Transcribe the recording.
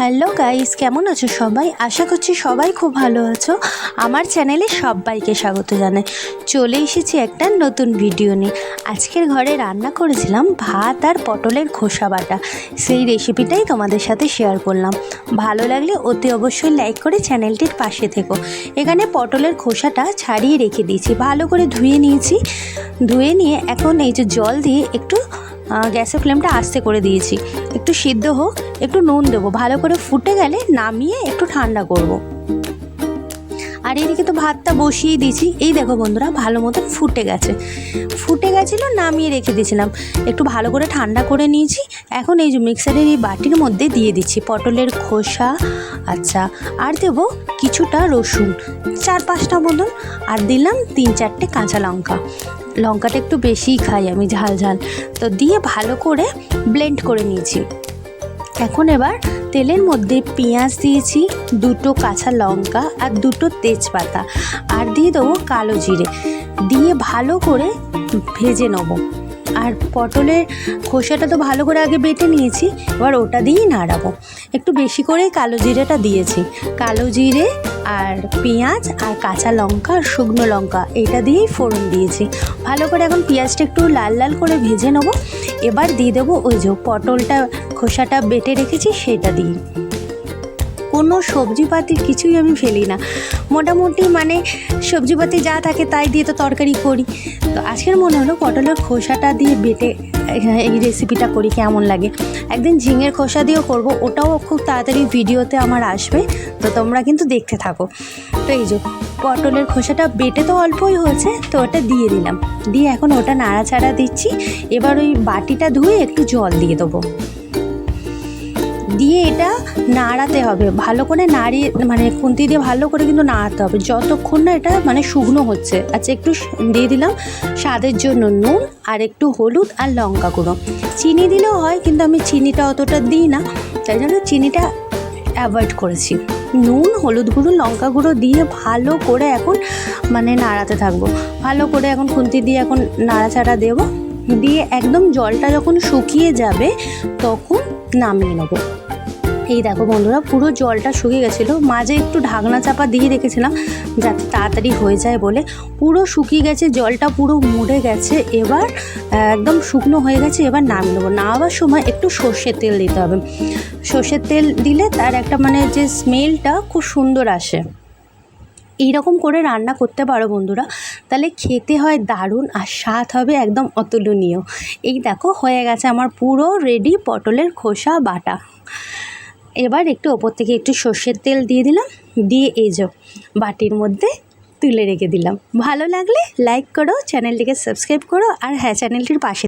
Hello guys, কেমন আছো সবাই? আশা করছি সবাই খুব ভালো আছো। আমার চ্যানেলে সবাইকে স্বাগত জানাই। চলে এসেছি একটা নতুন ভিডিও নিয়ে। আজকের ঘরে রান্না করেছিলাম ভাত আর পটলের খোসা বাটা। সেই রেসিপিটাই তোমাদের সাথে শেয়ার করলাম। ভালো লাগলে অতি অবশ্যই লাইক করে চ্যানেলটির পাশে থেকো। এখানে পটলের খোসাটা ছাড়িয়ে রেখে দিয়েছি, ভালো করে ধুয়ে নিয়েছি। ধুয়ে নিয়ে এখন এই যে জল দিয়ে একটু গ্যাসের ফ্লেমটা আস্তে করে দিয়েছি, একটু সিদ্ধ হোক, একটু নুন দেবো, ভালো করে ফুটে গেলে নামিয়ে একটু ঠান্ডা করব। আর এদিকে তো ভাতটা বসিয়ে দিয়েছি। এই দেখো বন্ধুরা, ভালো মতো ফুটে গেছিলো, নামিয়ে রেখে দিয়েছিলাম, একটু ভালো করে ঠান্ডা করে নিয়েছি। এখন এই যে মিক্সারের এই বাটির মধ্যে দিয়ে দিচ্ছি পটলের খোসা, আচ্ছা, আর দেবো কিছুটা রসুন, 4-5টা মতন, আর দিলাম 3-4টে কাঁচা লঙ্কা। লঙ্কাটা একটু বেশিই খাই আমি, ঝাল ঝাল, তো দিয়ে ভালো করে ব্লেন্ড করে নিয়েছি। এখন এবার তেলের মধ্যে পেঁয়াজ দিয়েছি, 2টো কাঁচা লঙ্কা আর 2টো তেজপাতা, আর দিয়ে দেবো কালো জিরে, দিয়ে ভালো করে ভেজে নেবো। আর পটলের খোসাটা তো ভালো করে আগে বেটে নিয়েছি, এবার ওটা দিয়েই নাড়াবো। একটু বেশি করেই কালো জিরেটা দিয়েছি, কালো জিরে আর পেঁয়াজ আর কাঁচা লঙ্কা আর শুকনো লঙ্কা এটা দিয়েই ফোড়ন দিয়েছি। ভালো করে এখন পেঁয়াজটা একটু লাল লাল করে ভেজে নেবো। এবার দিয়ে দেবো ওই যে পটলটা খোসাটা বেটে রেখেছি সেটা দিয়ে। কোনো সবজিপাতি কিছুই আমি ফেলি না, মোটামুটি মানে সবজিপাতি যা থাকে তাই দিয়ে তো তরকারি করি। তো আজকের মনে হলো পটলের খোসাটা দিয়ে বেটে এই রেসিপিটা করি, কেমন লাগে। একদিন ঝিঙের খোসা দিয়েও করব, ওটাও খুব তাড়াতাড়ি ভিডিওতে আমার আসবে, তো তোমরা কিন্তু দেখতে থাকো। তো এই যে পটলের খোসাটা বেটে তো অল্পই হয়েছে, তো ওটা দিয়ে দিলাম, দিয়ে এখন ওটা নাড়াচাড়া দিচ্ছি। এবার ওই বাটিটা ধুয়ে একটু জল দিয়ে দেবো, দিয়ে এটা নাড়াতে হবে ভালো করে, নাড়িয়ে মানে খুন্তি দিয়ে ভালো করে কিন্তু নাড়াতে হবে যতক্ষণ না এটা মানে শুকনো হচ্ছে। আচ্ছা, একটু দিয়ে দিলাম স্বাদের জন্য নুন, আর একটু হলুদ আর লঙ্কা গুঁড়ো। চিনি দিলেও হয়, কিন্তু আমি চিনিটা অতটা দিই না, তাই জন্য চিনিটা অ্যাভয়েড করেছি। নুন, হলুদ গুঁড়ো, লঙ্কা গুঁড়ো দিয়ে ভালো করে এখন মানে নাড়াতে থাকবো। ভালো করে এখন খুন্তি দিয়ে এখন নাড়াচাড়া দেবো, দিয়ে একদম জলটা যখন শুকিয়ে যাবে তখন নামিয়ে নেবো। এই দেখো বন্ধুরা, পুরো জলটা শুকিয়ে গেছিলো, মাঝে একটু ঢাকনা চাপা দিয়ে রেখেছিলাম যাতে তাড়াতাড়ি হয়ে যায় বলে। পুরো শুকিয়ে গেছে, জলটা পুরো মরে গেছে, এবার একদম শুকনো হয়ে গেছে। এবার নামিয়ে নেবো। নামাবার সময় একটু সর্ষের তেল দিতে হবে, সর্ষের তেল দিলে তার একটা মানে যে স্মেলটা খুব সুন্দর আসে। এইরকম করে রান্না করতে পারো বন্ধুরা, তাহলে খেতে হয় দারুণ, আর স্বাদ হবে একদম অতুলনীয়। এই দেখো হয়ে গেছে আমার পুরো রেডি পটলের খোসা বাটা। এবার একটু ওপর থেকে একটু সর্ষের তেল দিয়ে দিলাম, দিয়ে এই যে বাটির মধ্যে তুলে রেখে দিলাম। ভালো লাগলে লাইক করো, চ্যানেলটিকে সাবস্ক্রাইব করো, আর হ্যাঁ, চ্যানেলটির পাশে